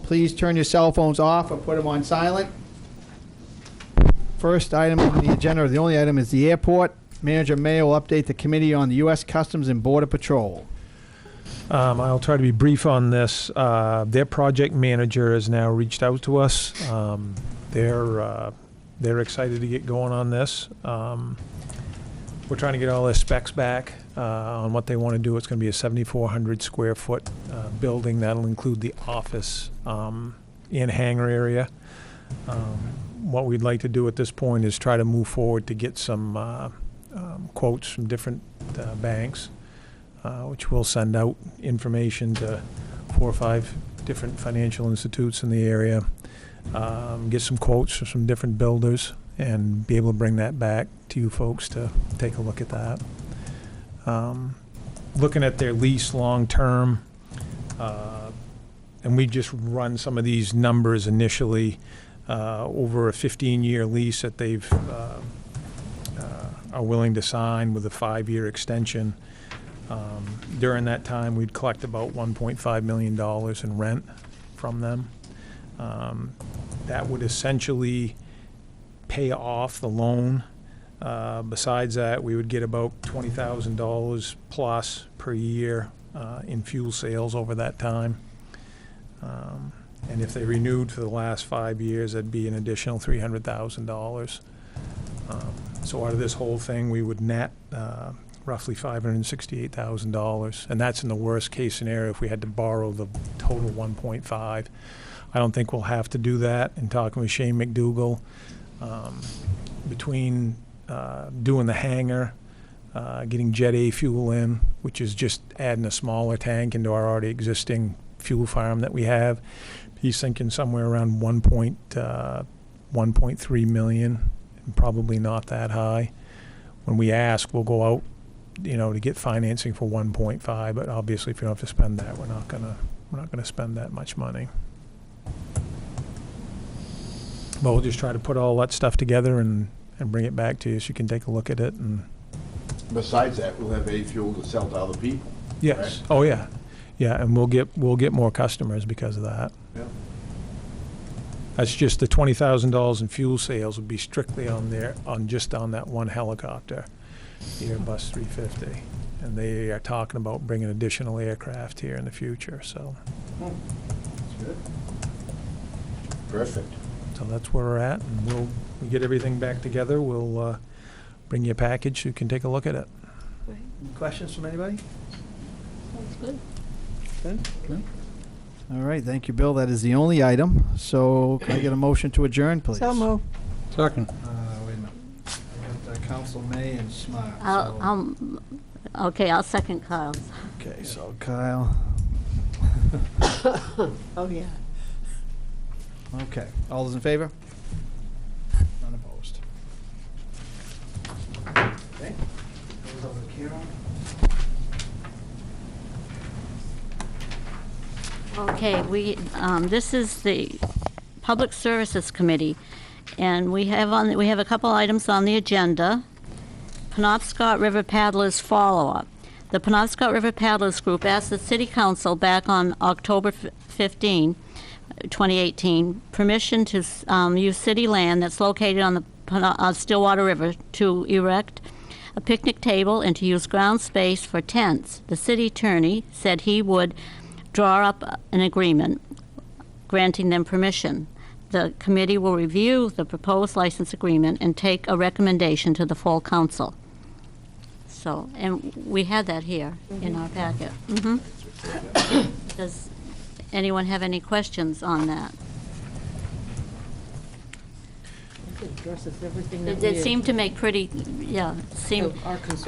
Please turn your cell phones off or put them on silent. First item on the agenda, or the only item, is the airport. Manager Mayo will update the committee on the U.S. Customs and Border Patrol. I'll try to be brief on this. Their project manager has now reached out to us. They're excited to get going on this. We're trying to get all their specs back on what they want to do. It's going to be a 7,400 square foot building. That'll include the office and hangar area. What we'd like to do at this point is try to move forward to get some quotes from different banks, which we'll send out information to 4 or 5 different financial institutes in the area, get some quotes from some different builders, and be able to bring that back to you folks to take a look at that. Looking at their lease long-term, and we just run some of these numbers initially over a 15-year lease that they've are willing to sign with a 5-year extension. During that time, we'd collect about $1.5 million in rent from them. That would essentially pay off the loan. Besides that, we would get about $20,000 plus per year in fuel sales over that time. And if they renewed for the last 5 years, that'd be an additional $300,000. So out of this whole thing, we would net roughly $568,000, and that's in the worst case scenario if we had to borrow the total 1.5. I don't think we'll have to do that. In talking with Shane McDougall, between doing the hangar, getting Jet A fuel in, which is just adding a smaller tank into our already existing fuel farm that we have, he's thinking somewhere around 1.3 million, and probably not that high. When we ask, we'll go out, to get financing for 1.5, but obviously if you don't have to spend that, we're not gonna spend that much money. But we'll just try to put all that stuff together and bring it back to you so you can take a look at it. And besides that, we'll have A fuel to sell to other people. yes, right? Oh yeah, and we'll get more customers because of that. Yeah. That's just the $20,000 in fuel sales would be strictly on that one helicopter, the Airbus 350, and they are talking about bringing additional aircraft here in the future. So, That's good. Perfect. so that's where we're at, and we'll get everything back together. We'll bring you a package so you can take a look at it. Any questions from anybody? Sounds good. Good? No? All right, thank you, Bill. That is the only item. So can I get a motion to adjourn, please? So moved. Second. Wait a minute. I got Council May and Smart. Okay, I'll second Kyle's. Okay, so Kyle. Oh, yeah. Okay, all those in favor? None opposed. Okay. Goes over to Carol. Okay, this is the Public Services Committee, and we have a couple items on the agenda. Penobscot River Paddlers follow-up. The Penobscot River Paddlers Group asked the City Council back on October 15, 2018, permission to use city land that's located on the Stillwater River to erect a picnic table and to use ground space for tents. The city attorney said he would draw up an agreement granting them permission. The committee will review the proposed license agreement and take a recommendation to the full council. So, and we had that here in our packet. Does anyone have any questions on that? It addresses everything It that we seemed to make pretty,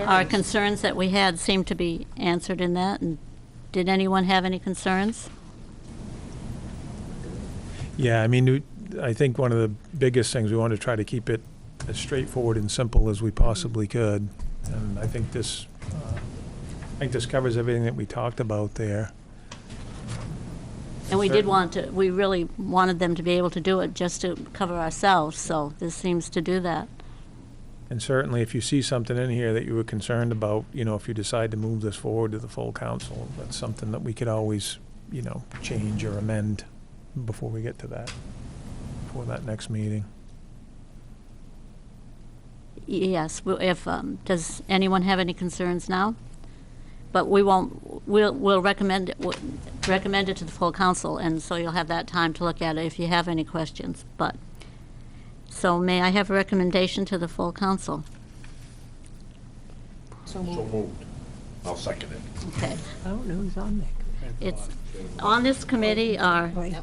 our concerns that we had seemed to be answered in that. And did anyone have any concerns? Yeah, I mean, I think one of the biggest things, we want to try to keep it as straightforward and simple as we possibly could. And I think this covers everything that we talked about there. And we really wanted them to be able to do it just to cover ourselves, so this seems to do that. And certainly, if you see something in here that you were concerned about, if you decide to move this forward to the full council, that's something that we could always, change or amend, before we get to that, before that next meeting. Yes, if, does anyone have any concerns now? But we won't, we'll recommend it to the full council, and so you'll have that time to look at it if you have any questions. But, so may I have a recommendation to the full council? So So moved. I'll second it. Okay. I don't know who's on there. It's, on this committee are Right.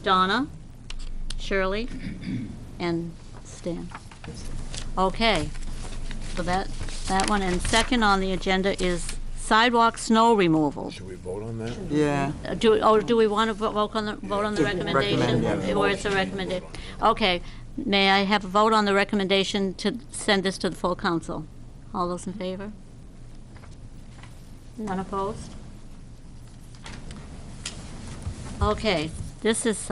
Donna, Shirley, and Stan. Okay, so that one, and second on the agenda is sidewalk snow removal. Should we vote on that? Yeah. Do we want to vote on the recommendation? recommend, yeah. Or it's a recommendation? Okay, may I have a vote on the recommendation to send this to the full council? All those in favor? None opposed? Okay, this is,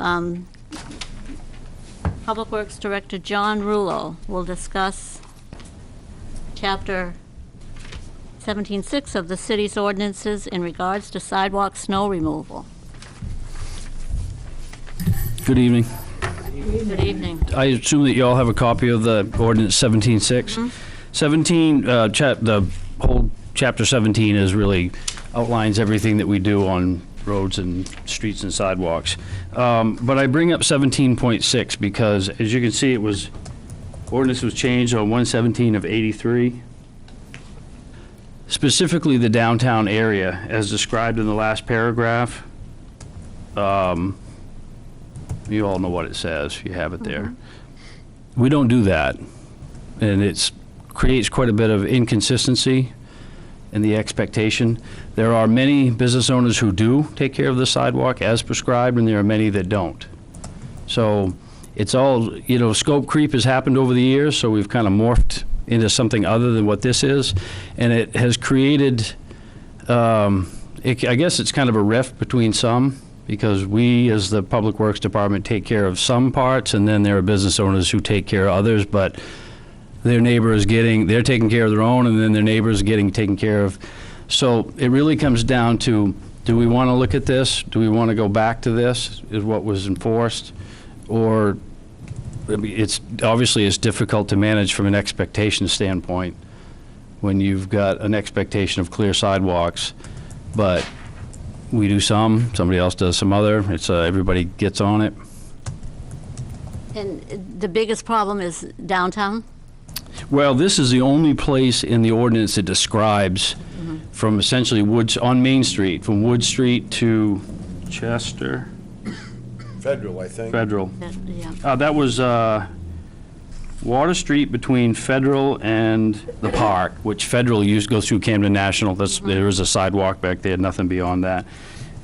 Public Works Director John Rulo will discuss Chapter 17.6 of the city's ordinances in regards to sidewalk snow removal. Good evening. Good evening. I assume that you all have a copy of the ordinance 17.6. 17, the whole chapter 17 is really outlines everything that we do on roads and streets and sidewalks. But I bring up 17.6 because, as you can see, ordinance was changed on 1/17 of '83. Specifically, the downtown area, as described in the last paragraph. You all know what it says. You have it there. We don't do that, and it creates quite a bit of inconsistency in the expectation. There are many business owners who do take care of the sidewalk as prescribed, and there are many that don't. So it's all, scope creep has happened over the years, so we've kind of morphed into something other than what this is, and it has created, I guess it's kind of a rift between some, because we, as the Public Works Department, take care of some parts, and then there are business owners who take care of others, but their neighbor is they're taking care of their own, and then their neighbor is getting taken care of. So it really comes down to, do we want to look at this? Do we want to go back to this, is what was enforced? Or, it's difficult to manage from an expectation standpoint when you've got an expectation of clear sidewalks, but we do some, somebody else does some other, it's, everybody gets on it. And the biggest problem is downtown? Well, this is the only place in the ordinance that describes from essentially on Main Street, from Wood Street to Chester, Federal, I think. Federal. Yeah. That was Water Street between Federal and the park, which Federal goes through Camden National. There is a sidewalk back there, nothing beyond that.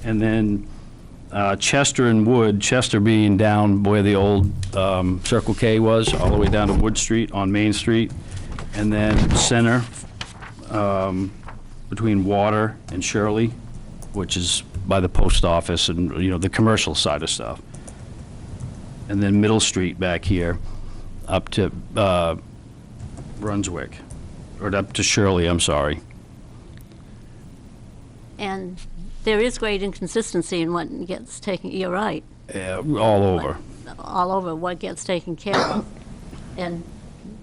And then Chester and Wood, Chester being down where the old Circle K was, all the way down to Wood Street on Main Street. And then Center between Water and Shirley, which is by the post office and, the commercial side of stuff. And then Middle Street back here up to Brunswick, or up to Shirley, I'm sorry. And there is great inconsistency in what gets taken, you're right, All over. all over what gets taken care of. And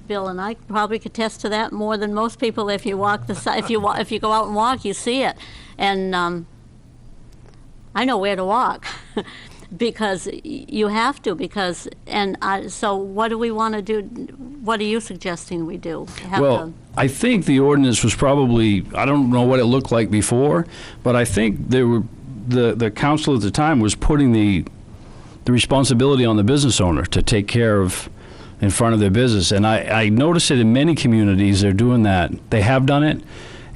Bill and I probably could attest to that more than most people. If you walk the side, if you go out and walk, you see it. And I know where to walk because you have to. So what do we want to do? What are you suggesting we do? Well, I think the ordinance was probably, I don't know what it looked like before, but I think the council at the time was putting the responsibility on the business owner to take care of in front of their business. And I notice it in many communities, they're doing that. They have done it,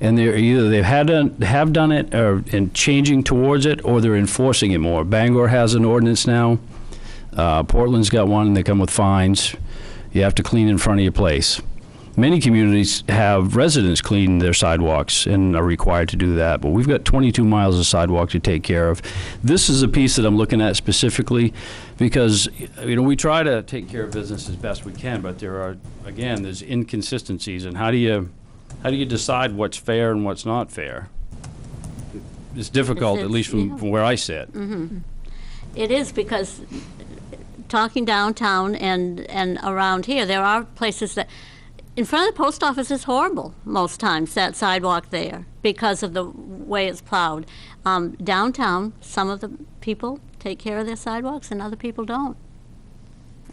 and they have done it and changing towards it, or they're enforcing it more. Bangor has an ordinance now. Portland's got one, and they come with fines. You have to clean in front of your place. Many communities have residents clean their sidewalks and are required to do that, but we've got 22 miles of sidewalk to take care of. This is a piece that I'm looking at specifically because, we try to take care of business as best we can, but there's inconsistencies, and how do you decide what's fair and what's not fair? It's difficult, at least from where I sit. It is, because talking downtown and around here, there are places that, in front of the post office is horrible most times, that sidewalk there, because of the way it's plowed. Downtown, some of the people take care of their sidewalks and other people don't.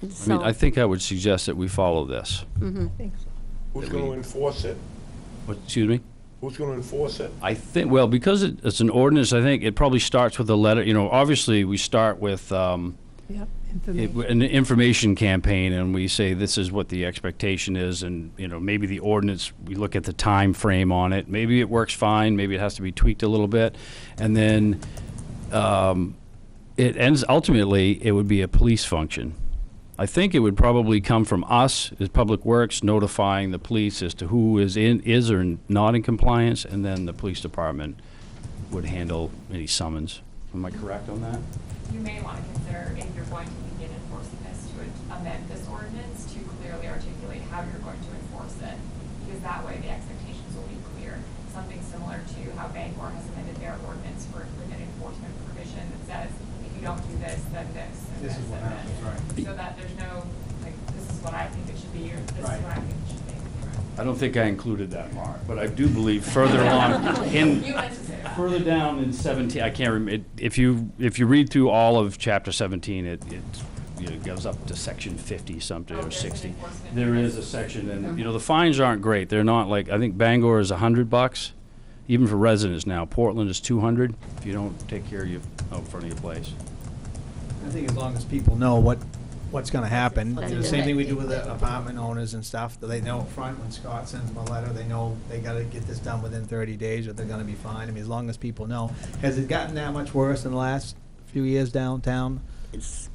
And I mean, so- I think I would suggest that we follow this. I think so. Who's gonna enforce it? Excuse me? Who's gonna enforce it? I think, well, because it's an ordinance, I think it probably starts with a letter. You know, obviously, we start with Yep, information. an information campaign, and we say this is what the expectation is, and, you know, maybe the ordinance, we look at the time frame on it. Maybe it works fine, maybe it has to be tweaked a little bit. And then it ends, ultimately, it would be a police function. I think it would probably come from us as Public Works notifying the police as to who is or not in compliance, and then the police department would handle any summons. Am I correct on that? You may want to consider, if you're going to begin enforcing this, to amend this ordinance to clearly articulate how you're going to enforce it, because that way the expectations will be clear. Something similar to how Bangor has amended their ordinance for an enforcement provision that says, if you don't do this, then this, and this, and this. So that there's no, like, this is what I think it should be, or this is what I think it should be. I don't think I included that, Mark, but I do believe further along in. You meant to say that. Further down in 17, I can't remember, if you read through all of chapter 17, it you know, goes up to section 50 something, Oh, or there's an 60. enforcement There is a mechanism. section, and, you know, the fines aren't great. They're not like, I think Bangor is $100, even for residents now. Portland is $200 if you don't take care of your, out front of your place. I think as long as people know what's gonna happen, Let's the do same it. thing we do with the apartment owners and stuff, that they know up front when Scott sends them a letter, they know they gotta get this done within 30 days or they're gonna be fined. I mean, as long as people know. Has it gotten that much worse in the last few years downtown? It's-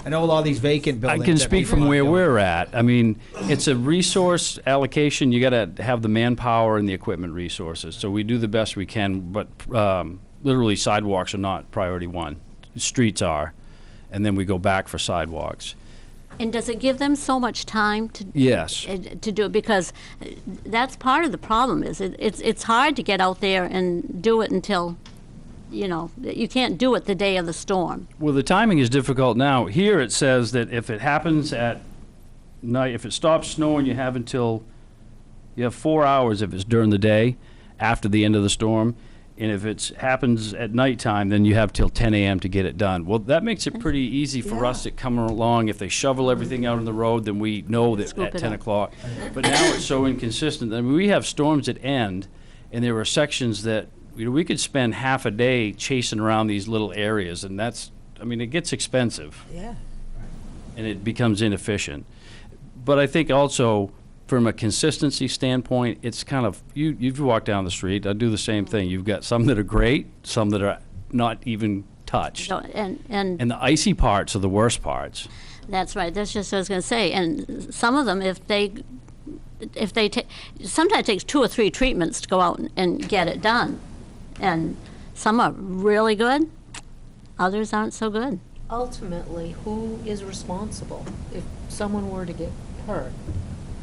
I know a lot of these vacant I buildings. can that speak people from aren't where doing. we're at. I mean, it's a resource allocation. You gotta have the manpower and the equipment resources. So we do the best we can, but literally sidewalks are not priority one. Streets are, and then we go back for sidewalks. And does it give them so much time to Yes. to do it? Because that's part of the problem, is it's hard to get out there and do it until, you know, you can't do it the day of the storm. Well, the timing is difficult now. Here it says that if it happens at night, if it stops snowing, you have 4 hours if it's during the day, after the end of the storm. And if it happens at nighttime, then you have till 10 a.m. to get it done. Well, that makes it pretty easy for us to come along. If they shovel everything out on the road, then we know that Scoop at it 10 up. o'clock. But now it's so inconsistent. I mean, we have storms that end, and there are sections that, you know, we could spend half a day chasing around these little areas, and that's, I mean, it gets expensive. Yeah. And it becomes inefficient. But I think also, from a consistency standpoint, it's kind of, you've walked down the street, I do the same thing. You've got some that are great, some that are not even touched. So, and And the icy parts are the worst parts. that's right. That's just what I was going to say. And some of them, if they take, sometimes it takes 2 or 3 treatments to go out and get it done. And some are really good, others aren't so good. Ultimately, who is responsible if someone were to get hurt?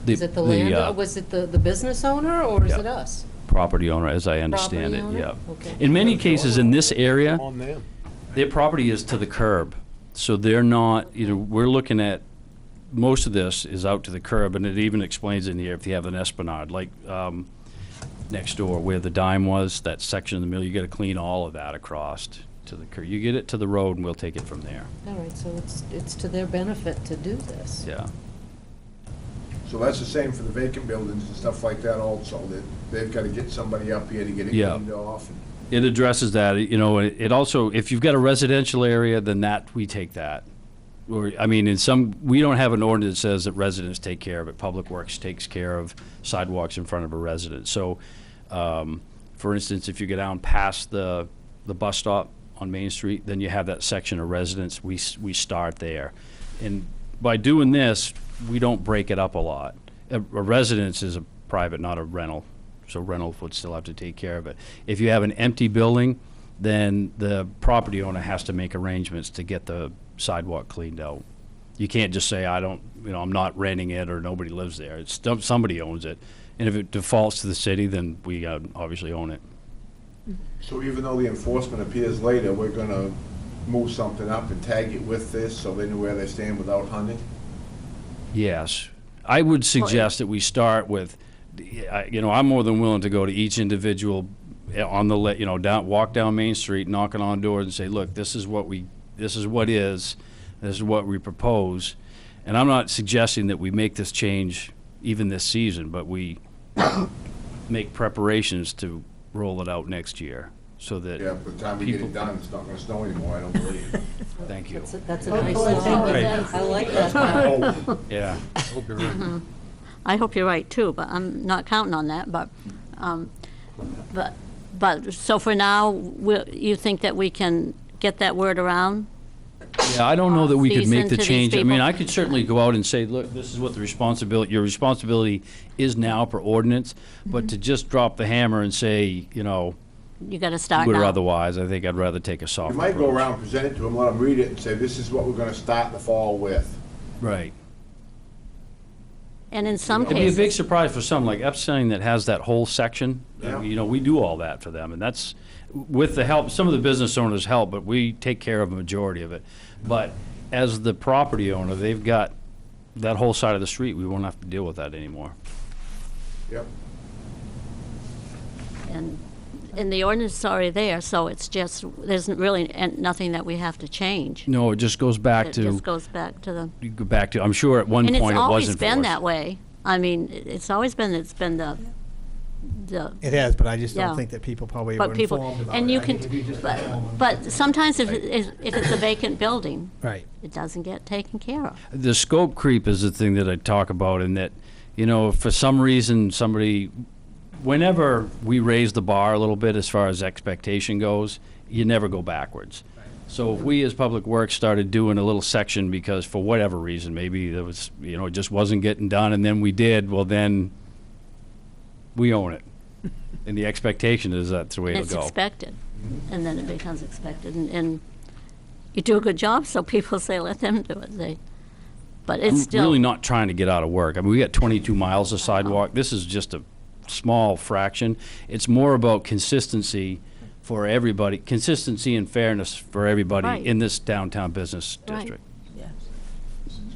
The- Is it the land, was it the business owner, or is Yeah. it us? Property owner, as I understand Property it, owner? yeah. Okay. In many cases in this area, On them. their property is to the curb. So they're not, you know, we're looking at, most of this is out to the curb, and it even explains in here if you have an Esplanade, like next door where the dime was, that section of the mill, you gotta clean all of that across to the curb. You get it to the road and we'll take it from there, All right, so it's to their benefit to do this. yeah. So that's the same for the vacant buildings and stuff like that also, that they've gotta get somebody up here to get it Yeah. cleaned off. and- It addresses that, you know, it also, if you've got a residential area, then we take that. Or, I mean, we don't have an ordinance that says that residents take care of it. Public Works takes care of sidewalks in front of a residence. So, for instance, if you go down past the bus stop on Main Street, then you have that section of residents, we start there. And by doing this, we don't break it up a lot. A residence is a private, not a rental. So rental would still have to take care of it. If you have an empty building, then the property owner has to make arrangements to get the sidewalk cleaned out. You can't just say, I'm not renting it, or nobody lives there. It's somebody owns it. And if it defaults to the city, then we obviously own it. So even though the enforcement appears later, we're gonna move something up and tag it with this so they know where they stand without hunting? Yes. I would suggest that we start with, I'm more than willing to go to each individual on the, walk down Main Street, knocking on doors and say, look, this is what this is what we propose. And I'm not suggesting that we make this change even this season, but we make preparations to roll it out next year so that. Yeah, by the time we get it done, it's not gonna snow anymore, I don't believe. Thank you. That's a nice thought. Right. I like that. Oh, Yeah. I hope you're right too, but I'm not counting on that, but, so for now, you think that we can get that word around? Yeah, I don't know that we could Season make the to these change. I mean, people. I could certainly go out and say, look, this is what your responsibility is now per ordinance, but to just drop the hammer and say, You gotta start would or now. otherwise, I think I'd rather take a soft you might go approach. around, present it to them, let them read it, and say, this is what we're gonna start the fall with. Right. And in some It'd be a big cases, surprise for some, like Epstein that has that whole section. Yeah. We do all that for them, and that's, with the help, some of the business owners help, but we take care of a majority of it. But as the property owner, they've got that whole side of the street, we won't have to deal with that anymore. Yep. and the ordinance is already there, so it's just, there's really nothing that we have to change. No, it just goes back It to, just goes back to the, you go back to, I'm sure at one and it's point it was always enforced. been that way. I mean, it's been the, It has, but I just Yeah. don't think that people probably but were people, informed about it. and you I can, think if you just inform them- but sometimes if it's a vacant building, Right. it doesn't get taken care of. The scope creep is the thing that I talk about, in that, if for some reason somebody, whenever we raise the bar a little bit as far as expectation goes, you never go backwards. So if we as Public Works started doing a little section because for whatever reason, maybe there was, it just wasn't getting done, and then we did, well then, we own it. And the expectation is that's the way it'll It's go. expected, and then it becomes expected, and you do a good job, so people say, let them do it. But it's I'm still. really not trying to get out of work. I mean, we got 22 miles of sidewalk. This is just a small fraction. It's more about consistency for everybody, consistency and fairness for everybody Right. in this downtown business Right. district.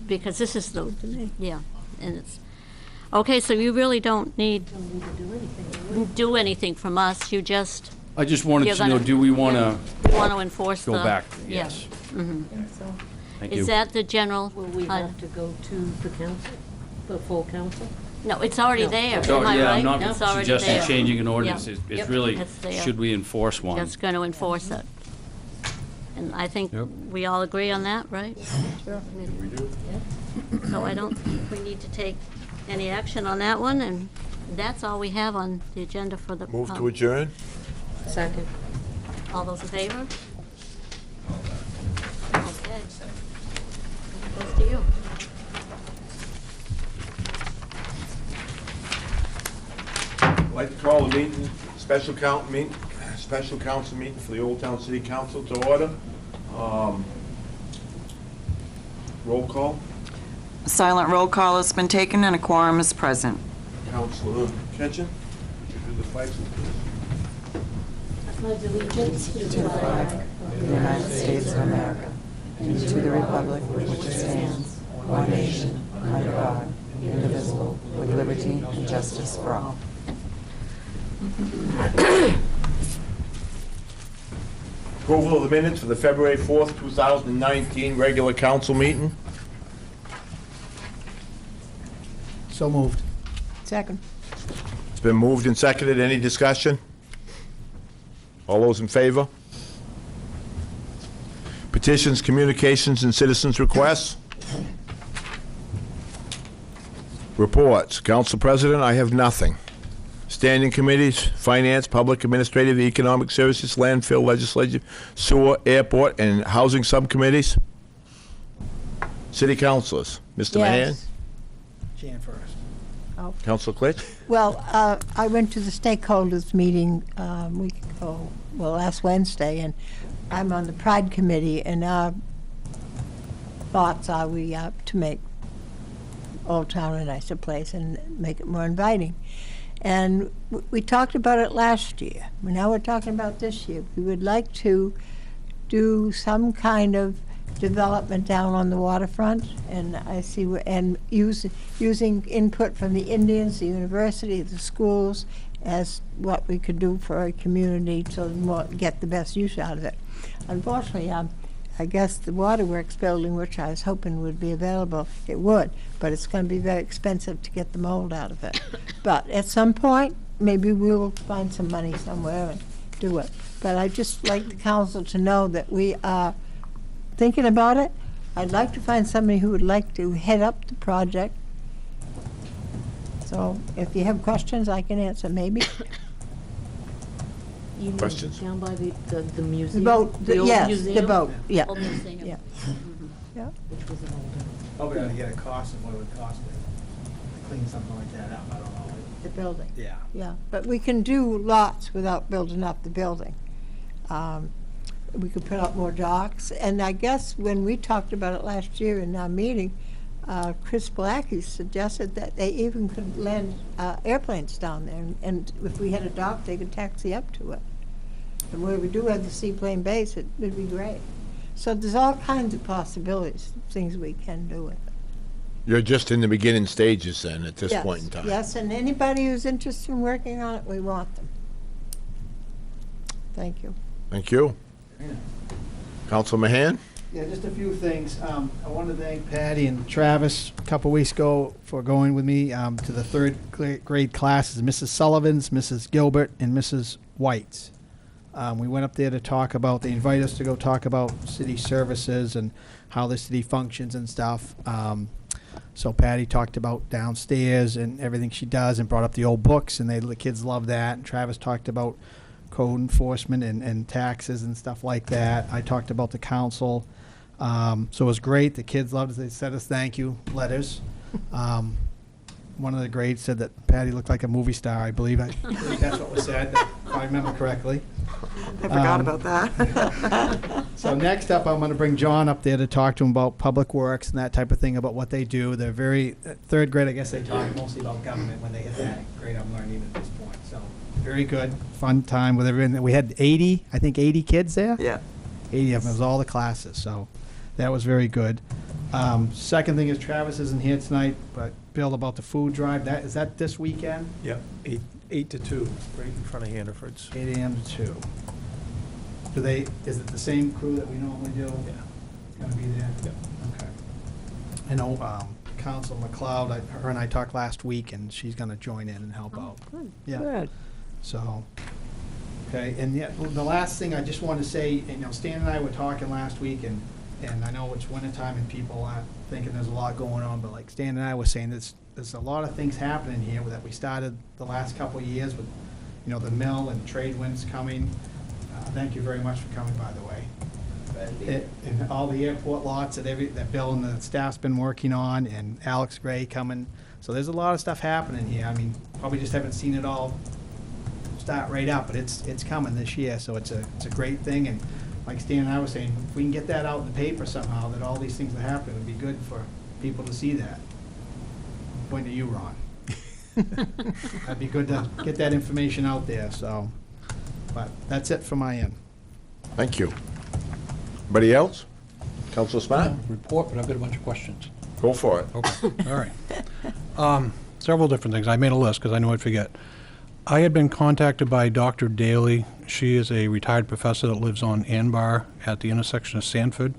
Because this is the, yeah, and it's, okay, so you really don't need do anything from us, you just I just wanted You're to know, gonna- do we want to want to enforce the. go back? Yeah. Yes. Thank you. Is that the general? Will we have to go to the council, the full council? No, it's already No. there, So, am I yeah, right? I'm not It's already suggesting there. changing an ordinance. Yeah. It's Yep. really, It's there. should we enforce one? Just going to enforce it. And I think Yep. we all agree on that, right? Sure. We do. So I don't think we need to take any action on that one, and that's all we have on the agenda for the. Move to adjourn? Second. All those in favor? Okay. Goes to you. I'd like to call the meeting, special council meeting for the Old Town City Council to order. Roll call. A silent roll call has been taken and a quorum is present. Councilor Kitchen, would you do the flag salute, please? To the flag of the United States of America and to the republic which stands, one nation, under God, indivisible, with liberty and justice for all. Approval of the minutes for the February 4th, 2019 regular council meeting. So moved. Second. It's been moved and seconded. Any discussion? All those in favor? Petitions, communications, and citizens' requests? Reports. Council President, I have nothing. Standing committees, Finance, Public Administrative, Economic Services, Landfill, Legislative, Sewer, Airport, and Housing Subcommittees? City Councilors. Mr. Mahan? Yes. Jan first. Councilor Klitsch? Well, I went to the stakeholders meeting week ago, well, last Wednesday, and I'm on the Pride Committee, and our thoughts are we to make Old Town a nicer place and make it more inviting. And we talked about it last year. Now we're talking about this year. We would like to do some kind of development down on the waterfront, and I see, and using input from the Indians, the university, the schools, as what we could do for our community to get the best use out of it. Unfortunately, I guess the Waterworks building, which I was hoping would be available, it would, but it's going to be very expensive to get the mold out of it. But at some point, maybe we'll find some money somewhere and do it. But I'd just like the council to know that we are thinking about it. I'd like to find somebody who would like to head up the project. So if you have questions, I can answer, maybe. You mean Questions? Down by the The museum? boat, old yes, the museum? boat, yeah, Old museum. yeah. Yeah. Which was an old. Probably ought to get a cost of what it would cost to clean something like that up, I don't know. The building. Yeah. Yeah, but we can do lots without building up the building. We could put up more docks, and I guess when we talked about it last year in our meeting, Chris Blackie suggested that they even could land airplanes down there, and if we had a dock, they could taxi up to it. And where we do have the seaplane base, it would be great. So there's all kinds of possibilities, things we can do with it. You're just in the beginning stages then, at this Yes, point in time? yes, and anybody who's interested in working on it, we want them. Thank you. Thank you. Council Mahan? Yeah, just a few things. I want to thank Patty and Travis a couple weeks ago for going with me to the third grade classes, Mrs. Sullivan's, Mrs. Gilbert, and Mrs. White's. We went up there to talk about, they invited us to go talk about city services and how the city functions and stuff. So Patty talked about downstairs and everything she does and brought up the old books, and the kids love that. And Travis talked about code enforcement and taxes and stuff like that. I talked about the council. So it was great. The kids loved it. They sent us thank you letters. One of the grades said that Patty looked like a movie star, I believe. I believe that's what was said, if I remember correctly. I forgot about that. So next up, I'm going to bring John up there to talk to him about Public Works and that type of thing, about what they do. They're very, third grade, I guess they talk mostly about government when they hit that grade I'm learning at this point. So very good, fun time with everyone. We had 80 kids there. Yeah. 80 of them. It was all the classes, so that was very good. Second thing is Travis isn't here tonight, but Bill, about the food drive, is that this weekend? Yep, 8 to 2, right in front of Hannaford's. 8 a.m. to 2. Is it the same crew that we normally do? Yeah. Gonna be there? Yep. Okay. I know Council McLeod, her and I talked last week, and she's gonna join in and help out. Good. Yeah. Good. So, okay, and yet, the last thing I just want to say, Stan and I were talking last week, and I know it's wintertime and people aren't thinking there's a lot going on, but like Stan and I were saying, there's a lot of things happening here that we started the last couple of years with, the mill and trade winds coming. Thank you very much for coming, by the way. And all the airport lots that Bill and the staff's been working on, and Alex Gray coming. So there's a lot of stuff happening here. I mean, probably just haven't seen it all start right up, but it's coming this year, so it's a great thing. And like Stan and I were saying, if we can get that out in the paper somehow, that all these things that happen, it would be good for people to see that. Point to you, Ron. That'd be good to get that information out there, so. But that's it from my end. Thank you. Anybody else? Council Smart? Report, but I've got a bunch of questions. Go for it. Okay, all right. Several different things. I made a list because I knew I'd forget. I had been contacted by Dr. Daly. She is a retired professor that lives on Anbar at the intersection of Sanford.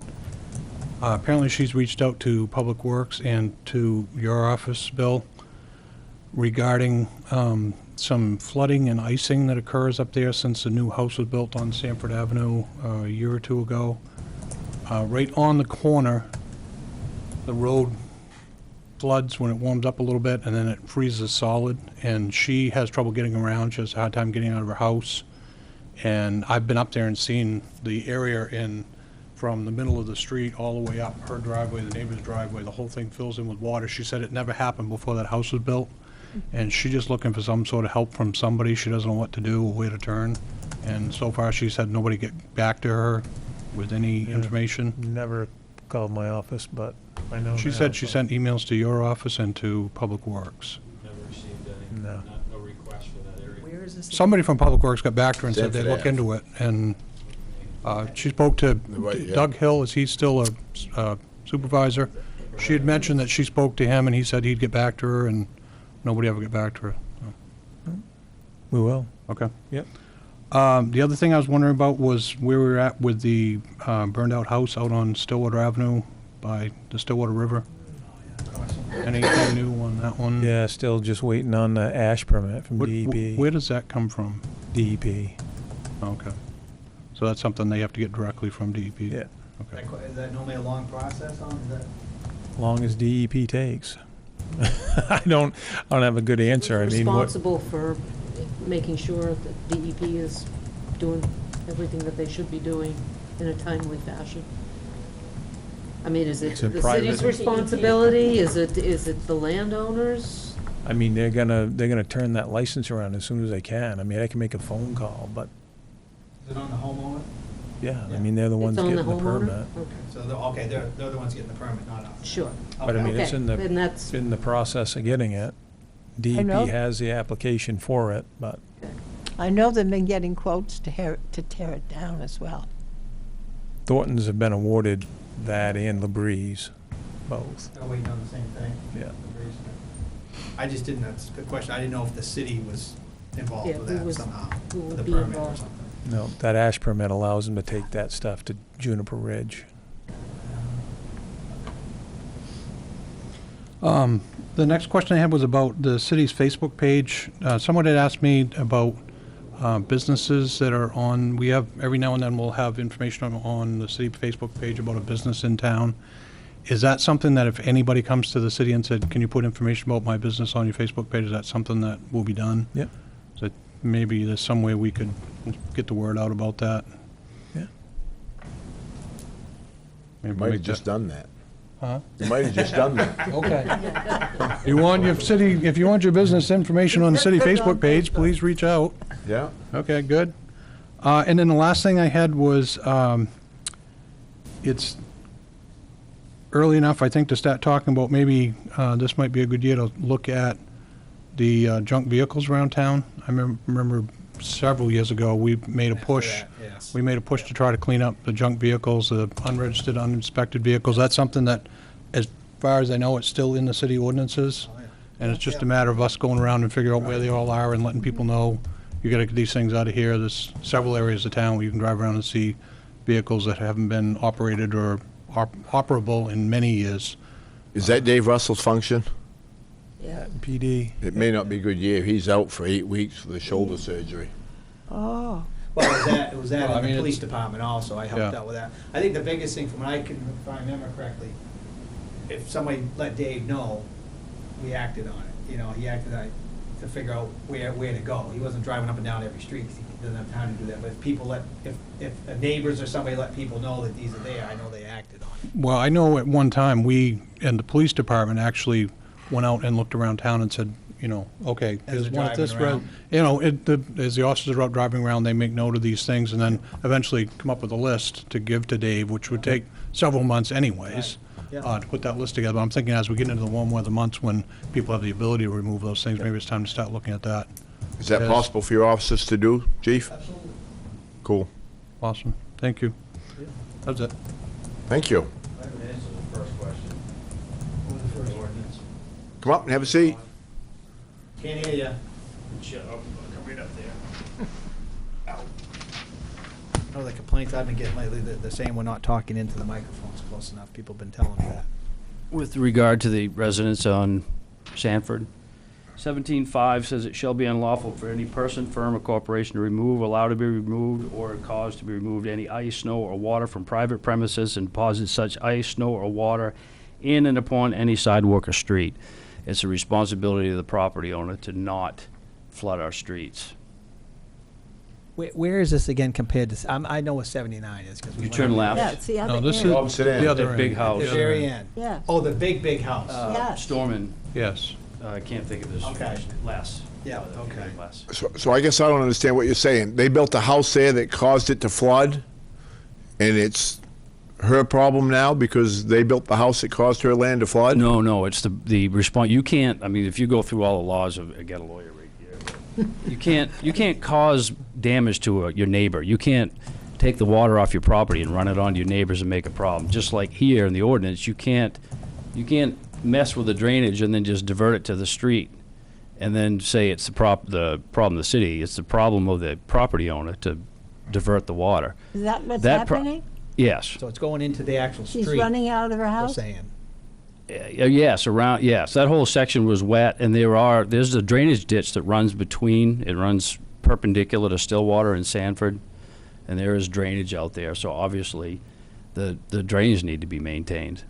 Apparently she's reached out to Public Works and to your office, Bill, regarding some flooding and icing that occurs up there since the new house was built on Sanford Avenue a year or two ago. Right on the corner, the road floods when it warms up a little bit, and then it freezes solid, and she has trouble getting around. She has a hard time getting out of her house. And I've been up there and seen the area from the middle of the street all the way up her driveway, the neighbor's driveway. The whole thing fills in with water. She said it never happened before that house was built. And she's just looking for some sort of help from somebody. She doesn't know what to do or where to turn. And so far, she said nobody get back to her with any information. Never called my office, but I know. She now, said she so- sent emails to your office and to Public Works. Never received any, No. no request for that area. Where is this? Somebody from Public Works got back to her and said they'd Sanford look Ave. into it, and She spoke to Right, yeah. Doug Hill, is he still a supervisor? She had mentioned that she spoke to him, and he said he'd get back to her, and nobody ever get back to her. We will. Okay. Yep. The other thing I was wondering about was where we were at with the burned-out house out on Stillwater Avenue by the Stillwater River. Anything new on that one? Yeah, still just waiting on the ash permit from DEP. Where does that come from? DEP. Okay. So that's something they have to get directly from DEP? Yeah. Okay. Is that normally a long process on, is that? Long as DEP takes. I don't have a good answer. I Who's mean, what, responsible for making sure that DEP is doing everything that they should be doing in a timely fashion? I mean, is it It's a the private- city's responsibility? Is it the landowners? I mean, they're gonna turn that license around as soon as they can. I mean, I can make a phone call, but Is it on the homeowner? yeah, I Yeah. mean, they're the ones It's on getting the the homeowner? permit. Okay, So, okay, they're the ones getting the permit, not us. sure. But I mean, it's Okay, in then that's, it's in the process of getting it. I know. DEP has the application for it, but I know they've been getting quotes to tear it down as well. Thornton's have been awarded that and LaBreeze, both. They're waiting on the same thing? Yeah. I just didn't, that's the question, I didn't know if the city was involved Yeah, with who that was- somehow, who with would the be permit or involved. something. No, that ash permit allows them to take that stuff to Juniper Ridge. The next question I had was about the city's Facebook page. Someone had asked me about businesses that are on, we have, every now and then we'll have information on the city Facebook page about a business in town. Is that something that if anybody comes to the city and said, can you put information about my business on your Facebook page, is that something that will be done? Yep. So maybe there's some way we could get the word out about that? Yeah. You might have just done that. Huh? You might have just done that. Okay. You want your city, if you want your business information on the city Facebook page, please reach out. Yeah? Okay, good. And then the last thing I had was, it's early enough, I think, to start talking about maybe this might be a good year to look at the junk vehicles around town. I remember several years ago, we made a push. Yes. We made a push to try to clean up the junk vehicles, the unregistered, uninspected vehicles. That's something that, as far as I know, it's still in the city ordinances. Oh, yeah. And it's just a matter of us going around and figuring out where they all are and letting people know, you gotta get these things out of here. There's several areas of town where you can drive around and see vehicles that haven't been operated or operable in many years. Is that Dave Russell's function? yeah. PD. It may not be a good year. He's out for 8 weeks for the shoulder surgery. Oh, Well, it was that Well, I in mean, the police it's- department also, I helped Yeah. out with that. I think the biggest thing, from what I can, if I remember correctly, if somebody let Dave know, we acted on it. You know, he acted on it to figure out where to go. He wasn't driving up and down every street, 'cause he doesn't have time to do that. But if people if neighbors or somebody let people know that these are there, I know they acted on it. Well, I know at one time, we, and the police department actually went out and looked around town and said, you know, okay, As there's they're one at this, driving around. you know, as the officers are out driving around, they make note of these things and then eventually come up with a list to give to Dave, which would take several months anyways, Yeah. to put that list together. But I'm thinking as we get into the warm weather months when people have the ability to remove those things, maybe it's time to start looking at that. Is that Yes. possible for your officers to do, Chief? Absolutely. Cool. Awesome, thank you. That's it. Thank you. I can answer the first question. What was the first ordinance? Come up and have a seat. Can't hear ya. Shut up, come right up there. Oh, the complaints I've been getting lately, they're saying we're not talking into the microphones close enough. People have been telling me that. With regard to the residents on Sanford, 17.5 says it shall be unlawful for any person, firm, or corporation to remove, allow to be removed, or cause to be removed any ice, snow, or water from private premises and deposit such ice, snow, or water in and upon any sidewalk or street. It's a responsibility of the property owner to not flood our streets. Where is this again compared to, I know what 79 is, because we You went turn over left. yeah, it's the No, other this end. is Opposite end. the other That end. big house. The very end. Yes. Oh, the big house. Yes. Stormin, Yes. I can't think of this. Okay. Les. Yeah, Uh, okay. Les. So I guess I don't understand what you're saying. They built a house there that caused it to flood, and it's her problem now because they built the house that caused her land to flood? No, it's the response, you can't, I mean, if you go through all the laws of, I got a lawyer right here. You can't cause damage to your neighbor. You can't take the water off your property and run it onto your neighbors and make a problem. Just like here in the ordinance, you can't mess with the drainage and then just divert it to the street and then say it's the problem of the city. It's the problem of the property owner to divert the water. Is that what's That pro- happening? Yes. So it's going into the actual street. She's running out of her We're house? saying. Yes, that whole section was wet, and there's a drainage ditch that runs perpendicular to Stillwater and Sanford, and there is drainage out there, so obviously the drains need to be maintained.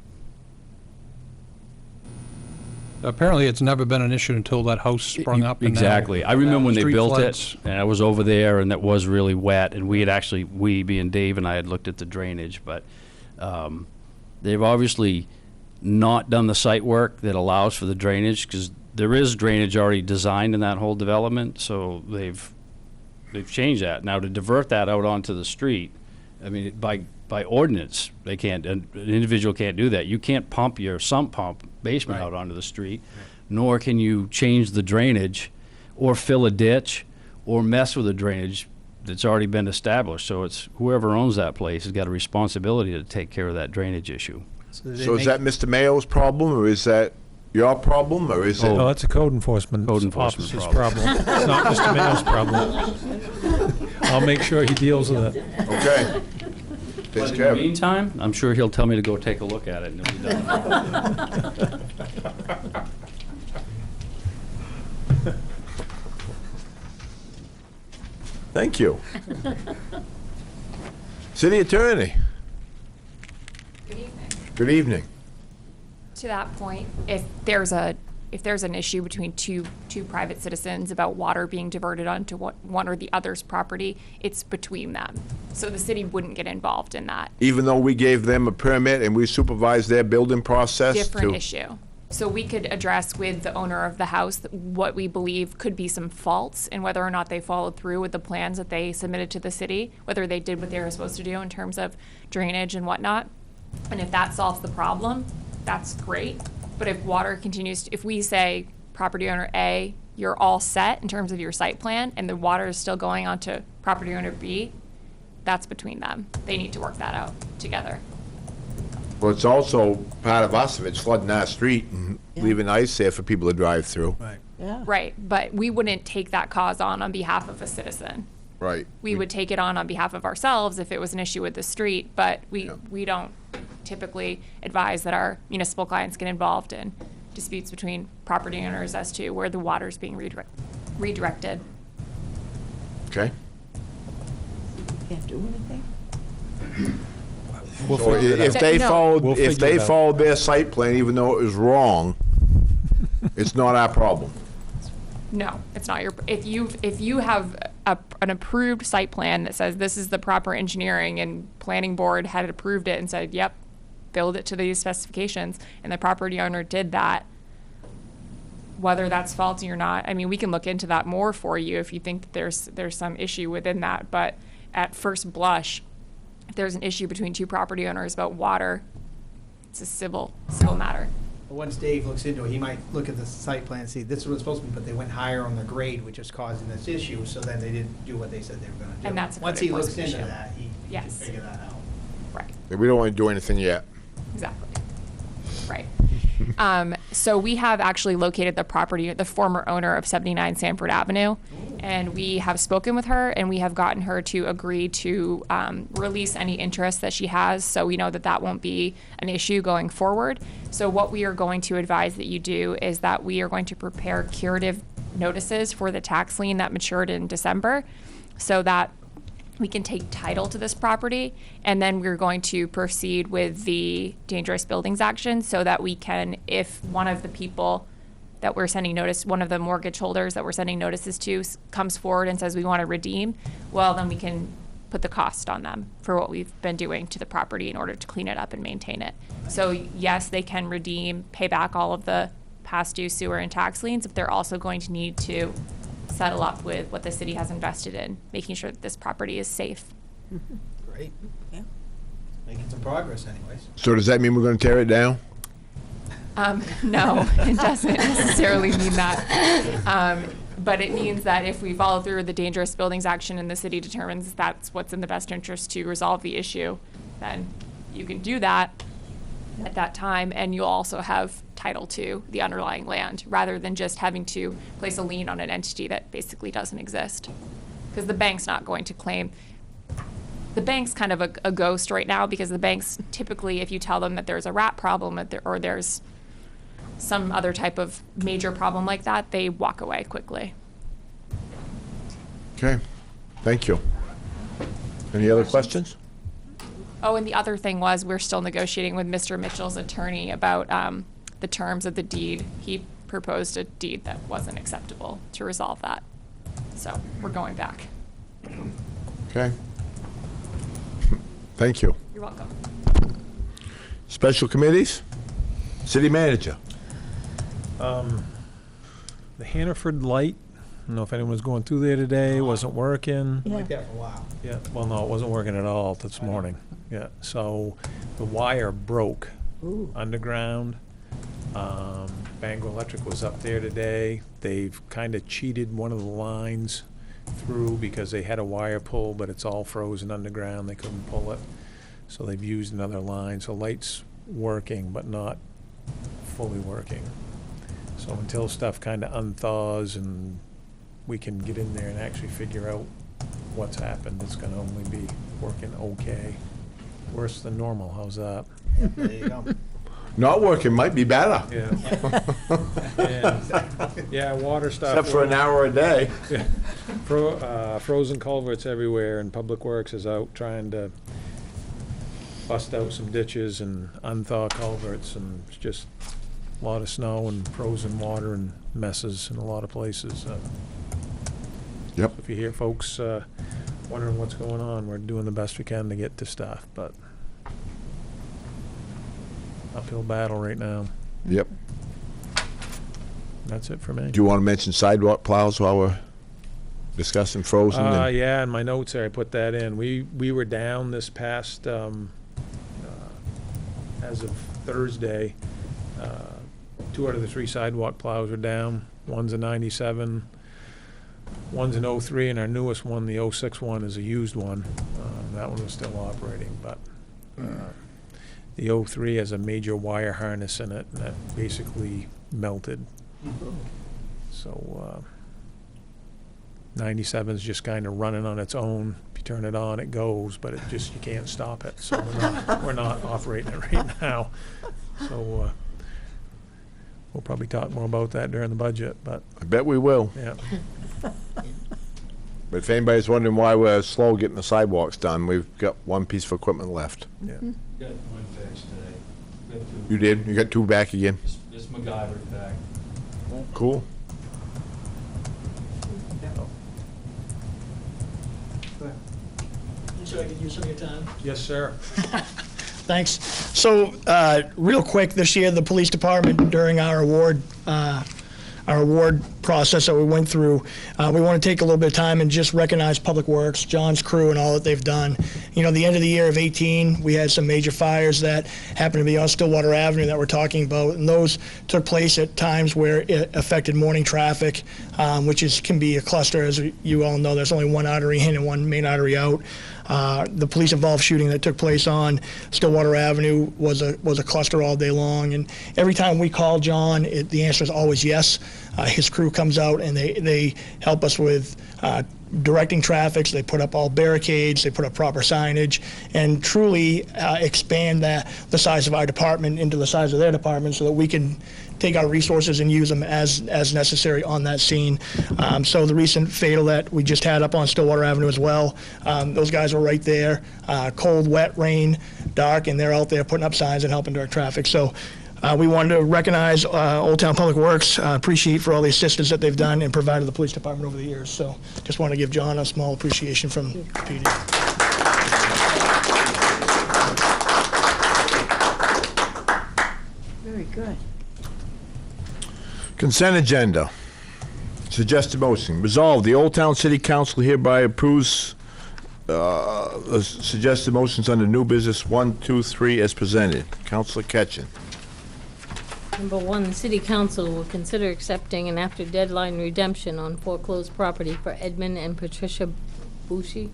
Apparently, it's never been an issue until that house sprung up. And now Exactly. I remember when they street built floods. it, and I was over there, and it was really wet, and we being Dave and I had looked at the drainage, but they've obviously not done the site work that allows for the drainage, because there is drainage already designed in that whole development, so they've changed that. Now, to divert that out onto the street, I mean, by ordinance, they can't, an individual can't do that. You can't pump your sump pump basement out onto the street, nor can you change the drainage or fill a ditch or mess with the drainage that's already been established. So it's whoever owns that place has got a responsibility to take care of that drainage issue. So is that Mr. Mayo's problem, or is that your problem, or is it? No, that's a code enforcement officer's problem. It's not Mr. Mayo's problem. I'll make sure he deals with it. Okay. But Takes in care the of it. meantime, I'm sure he'll tell me to go take a look at it, and it'll be done. Thank you. City Attorney, Good evening. good evening. To that point, if there's an issue between two private citizens about water being diverted onto one or the other's property, it's between them. So the city wouldn't get involved in that. Even though we gave them a permit and we supervised their building process? Different to- issue. So we could address with the owner of the house what we believe could be some faults and whether or not they followed through with the plans that they submitted to the city, whether they did what they were supposed to do in terms of drainage and whatnot. And if that solves the problem, that's great. But if water continues, if we say property owner A, you're all set in terms of your site plan, and the water is still going on to property owner B, that's between them. They need to work that out together. Well, it's also part of us if it's flooding our street and leaving ice there for people to drive through. Right. Yeah. Right, but we wouldn't take that cause on behalf of a citizen. Right. We would take it on behalf of ourselves if it was an issue with the street, but we don't typically advise that our municipal clients get involved in disputes between property owners as to where the water is being redirected. Okay. Can't do anything? We'll So figure it if out. they No. followed, We'll if figure they it out. followed their site plan, even though it was wrong, it's not our problem. No, it's not your, if you have an approved site plan that says this is the proper engineering and planning board had approved it and said, yep, build it to these specifications, and the property owner did that, whether that's faulty or not, I mean, we can look into that more for you if you think that there's some issue within that, but at first blush, if there's an issue between two property owners about water, it's a civil matter. Once Dave looks into it, he might look at the site plan and see, this is what it's supposed to be, but they went higher on the grade, which is causing this issue, so then they didn't do what they said they were gonna do. And that's a Once code he looks enforcement into issue. that, he can Yes. figure that out. Right. We don't want to do anything yet. Exactly. Right. So we have actually located the property, the former owner of 79 Sanford Avenue, and we have spoken with her, and we have gotten her to agree to release any interest that she has, so we know that that won't be an issue going forward. So what we are going to advise that you do is that we are going to prepare curative notices for the tax lien that matured in December, so that we can take title to this property, and then we're going to proceed with the dangerous buildings action so that we can, if one of the people that we're sending notice, one of the mortgage holders that we're sending notices to comes forward and says we want to redeem, well, then we can put the cost on them for what we've been doing to the property in order to clean it up and maintain it. So yes, they can redeem, pay back all of the past due sewer and tax liens, but they're also going to need to settle up with what the city has invested in, making sure that this property is safe. Great. Yeah. Making some progress anyways. So does that mean we're going to tear it down? No, it doesn't necessarily mean that. But it means that if we follow through with the dangerous buildings action and the city determines that's what's in the best interest to resolve the issue, then you can do that at that time, and you'll also have title to the underlying land, rather than just having to place a lien on an entity that basically doesn't exist. Because the bank's not going to claim. The bank's kind of a ghost right now, because the banks typically, if you tell them that there's a rat problem or there's some other type of major problem like that, they walk away quickly. Okay, thank you. Any other questions? Oh, and the other thing was, we're still negotiating with Mr. Mitchell's attorney about the terms of the deed. He proposed a deed that wasn't acceptable to resolve that. So we're going back. Okay. Thank you. You're welcome. Special committees? City manager. The Hannaford light, I don't know if anyone was going through there today, wasn't working. Like that for a while. Yeah, well, no, it wasn't working at all this morning. Yeah, so the wire broke underground. Bangor Electric was up there today. They've kind of cheated one of the lines through because they had a wire pull, but it's all frozen underground. They couldn't pull it. So they've used another line. So light's working, but not fully working. So until stuff kind of unthaws and we can get in there and actually figure out what's happened, it's going to only be working okay. Worse than normal, how's that? There you go. Not working might be better. Yeah. And, yeah, water stuff. Except for an hour a day. Frozen culverts everywhere, and Public Works is out trying to bust out some ditches and unthaw culverts, and it's just a lot of snow and frozen water and messes in a lot of places. Yep. If you hear folks wondering what's going on, we're doing the best we can to get to stuff, but uphill battle right now. Yep. That's it for me. Do you want to mention sidewalk plows while we're discussing frozen? and- Yeah, in my notes there, I put that in. We were down this past, as of Thursday, 2 out of the 3 sidewalk plows are down. One's a 97, one's an 03, and our newest one, the 06 one, is a used one. That one was still operating, but the 03 has a major wire harness in it, and that basically melted. So 97's just kind of running on its own. If you turn it on, it goes, but it just, you can't stop it. So we're not operating it right now. So we'll probably talk more about that during the budget, but I bet we will. yeah. But if anybody's wondering why we're slow getting the sidewalks done, we've got one piece of equipment left. Yeah. Got one fixed today. Got two. You did? You got 2 back again? Just MacGyver back. Cool. So I could use some of your time. Yes, sir. Thanks. So, real quick, this year, the police department, during our award process that we went through, we want to take a little bit of time and just recognize Public Works, John's crew, and all that they've done. You know, the end of the year of 18, we had some major fires that happened to be on Stillwater Avenue that we're talking about, and those took place at times where it affected morning traffic, which can be a cluster. As you all know, there's only one artery in and one main artery out. The police-involved shooting that took place on Stillwater Avenue was a cluster all day long, and every time we call John, the answer is always yes. His crew comes out and they help us with directing traffic. So they put up all barricades, they put up proper signage, and truly expand the size of our department into the size of their department so that we can take our resources and use them as necessary on that scene. So the recent fatal that we just had up on Stillwater Avenue as well, those guys were right there, cold, wet, rain, dark, and they're out there putting up signs and helping direct traffic. So we wanted to recognize Old Town Public Works, appreciate for all the assistance that they've done and provided the police department over the years. So just want to give John a small appreciation from PD. Very good. Consent agenda. Suggested motion. Resolved, the Old Town City Council hereby approves the suggested motions under new business 1, 2, 3 as presented. Councilor Ketchen. Number one, the city council will consider accepting an after-deadline redemption on foreclosed property for Edmund and Patricia Bushi,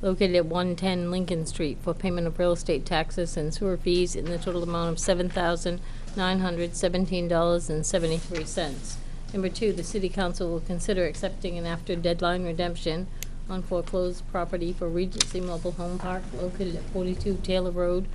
located at 110 Lincoln Street, for payment of real estate taxes and sewer fees in the total amount of $7,917.73. Number two, the city council will consider accepting an after-deadline redemption on foreclosed property for Regency Mobile Home Park, located at 42 Taylor Road,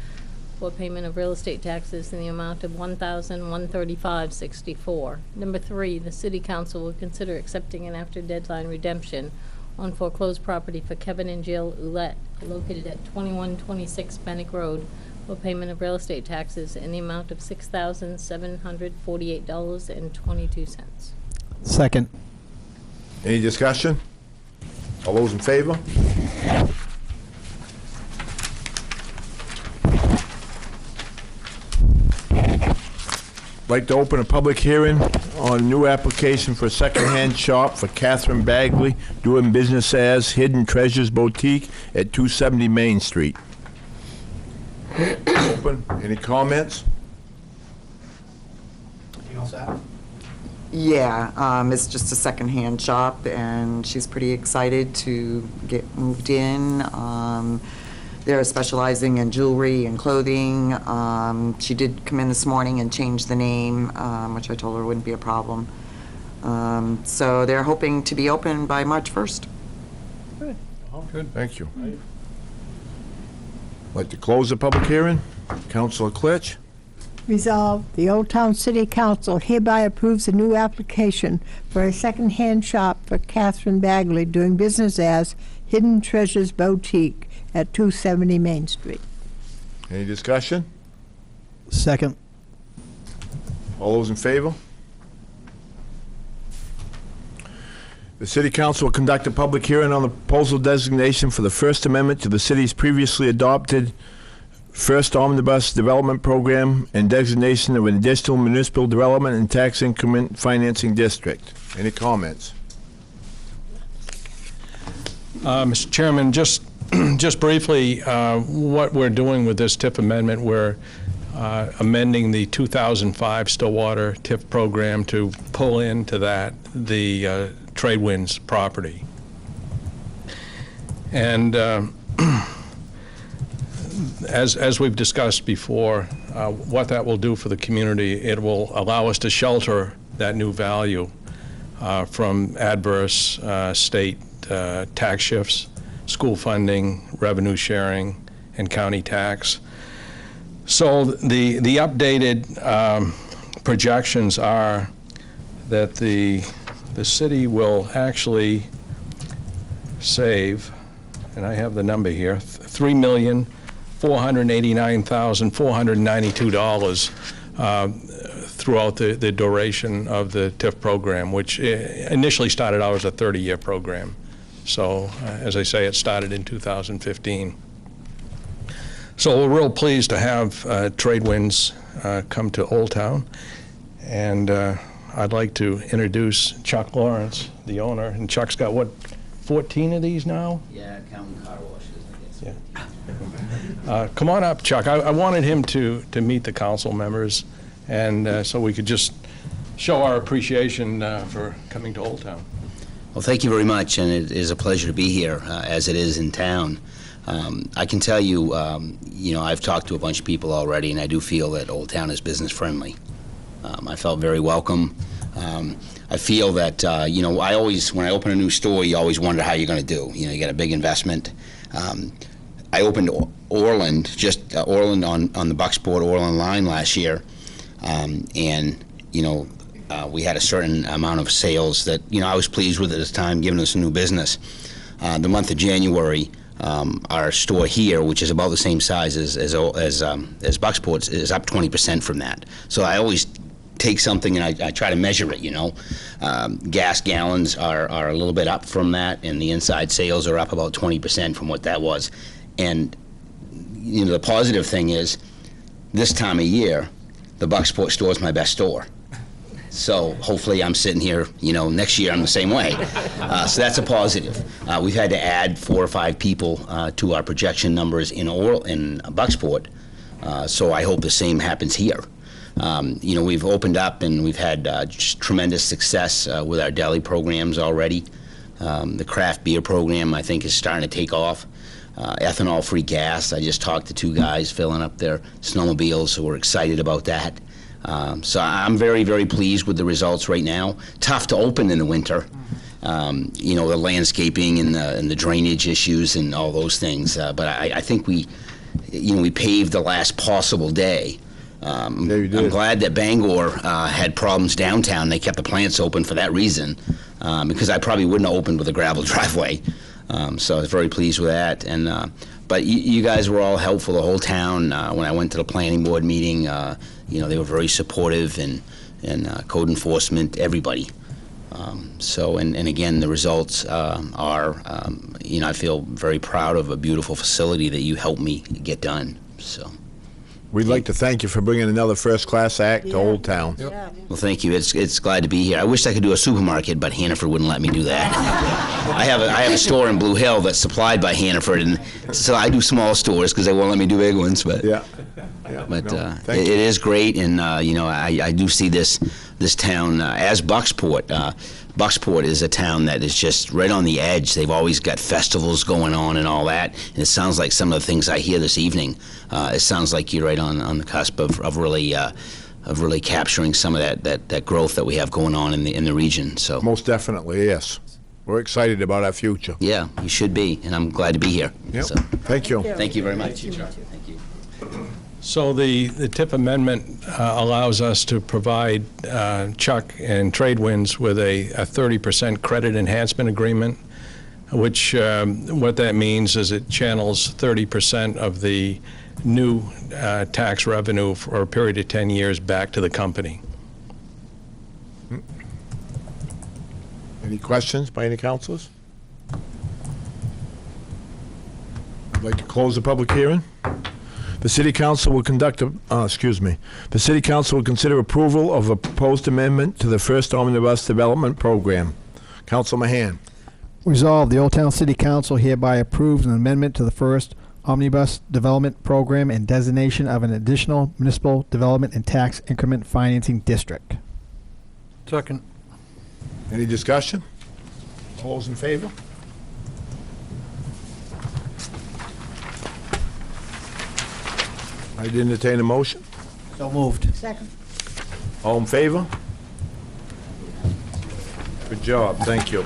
for payment of real estate taxes in the amount of $1,135.64. Number three, the city council will consider accepting an after-deadline redemption on foreclosed property for Kevin and Jill Ouellette, located at 2126 Bennick Road, for payment of real estate taxes in the amount of $6,748.22. Second. Any discussion? All those in favor? Like to open a public hearing on a new application for a secondhand shop for Catherine Bagley, doing business as Hidden Treasures Boutique at 270 Main Street. Open. Any comments? You all set? Yeah, it's just a secondhand shop, and she's pretty excited to get moved in. They're specializing in jewelry and clothing. She did come in this morning and change the name, which I told her wouldn't be a problem. So they're hoping to be open by March 1st. Good. Thank you. Like to close the public hearing? Councilor Klitsch? Resolved, the Old Town City Council hereby approves a new application for a second-hand shop for Catherine Bagley, doing business as Hidden Treasures Boutique at 270 Main Street. Any discussion? Second. All those in favor? The City Council will conduct a public hearing on the proposal designation for the First Amendment to the city's previously adopted First Omnibus Development Program and designation of an additional municipal development and tax increment financing district. Any comments? Mr. Chairman, just briefly, what we're doing with this TIF amendment, we're amending the 2005 Stillwater TIF program to pull into that the Tradewinds property. And as we've discussed before, what that will do for the community, it will allow us to shelter that new value from adverse state tax shifts, school funding, revenue sharing, and county tax. So the updated projections are that the city will actually save, and I have the number here, $3,489,492 throughout the duration of the TIF program, which initially started out as a 30-year program. So, as I say, it started in 2015. So we're real pleased to have Tradewinds come to Old Town, and I'd like to introduce Chuck Lawrence, the owner. And Chuck's got, what, 14 of these now? Yeah, counting car washes, I guess. Yeah. Come on up, Chuck. I wanted him to meet the council members, and so we could just show our appreciation for coming to Old Town. Well, thank you very much, and it is a pleasure to be here, as it is in town. I can tell you, I've talked to a bunch of people already, and I do feel that Old Town is business friendly. I felt very welcome. I feel that, I always, when I open a new store, you always wonder how you're going to do. You got a big investment. I opened Orland, Orland on the Bucksport Orland line last year, we had a certain amount of sales that, I was pleased with at this time, giving us a new business. The month of January, our store here, which is about the same size as Bucksport's, is up 20% from that. So I always take something and I try to measure it, Gas gallons are a little bit up from that, and the inside sales are up about 20% from what that was. And, the positive thing is, this time of year, the Bucksport store is my best store. So hopefully I'm sitting here, next year I'm the same way. So that's a positive. We've had to add 4 or 5 people to our projection numbers in Bucksport, so I hope the same happens here. You know, we've opened up and we've had just tremendous success with our deli programs already. The craft beer program, I think, is starting to take off. Ethanol-free gas, I just talked to 2 guys filling up their snowmobiles, so we're excited about that. So I'm very, very pleased with the results right now. Tough to open in the winter. You know, the landscaping and the drainage issues and all those things. But I think we paved the last possible day. I'm glad that Bangor had problems downtown. They kept the plants open for that reason, because I probably wouldn't have opened with a gravel driveway. So I was very pleased with that. And but you guys were all helpful, the whole town. When I went to the planning board meeting, you know, they were very supportive, and code enforcement, everybody. So, and again, the results are, you know, I feel very proud of a beautiful facility that you helped me get done, so. We'd like to thank you for bringing another first-class act to Old Town. Yeah. Well, thank you. It's glad to be here. I wish I could do a supermarket, but Hannaford wouldn't let me do that. I have a store in Blue Hill that's supplied by Hannaford, and so I do small stores because they won't let me do big ones. But Yeah. but No, it is great, and you know, I do see this town as Bucksport. Bucksport is a town that is just right on the edge. They've always got festivals going on and all that. And it sounds like some of the things I hear this evening. It sounds like you're right on the cusp of really capturing some of that growth that we have going on in the region. So Most definitely, yes. We're excited about our future. yeah, you should be, and I'm glad to be here. Yep. So, Thank you. thank you very much. Thank you. So the TIP amendment allows us to provide Chuck and Tradewinds with a 30% credit enhancement agreement, which what that means is it channels 30% of the new tax revenue for a period of 10 years back to the company. Any questions by any councilors? I'd like to close the public hearing. The city council will conduct the city council will consider approval of a proposed amendment to the first omnibus development program. Council Mahan. Resolved, the Old Town City Council hereby approves an amendment to the first omnibus development program and designation of an additional municipal development and tax increment financing district. Second. Any discussion? All those in favor? I'd entertain a motion. So moved. Second. All in favor? Good job, thank you.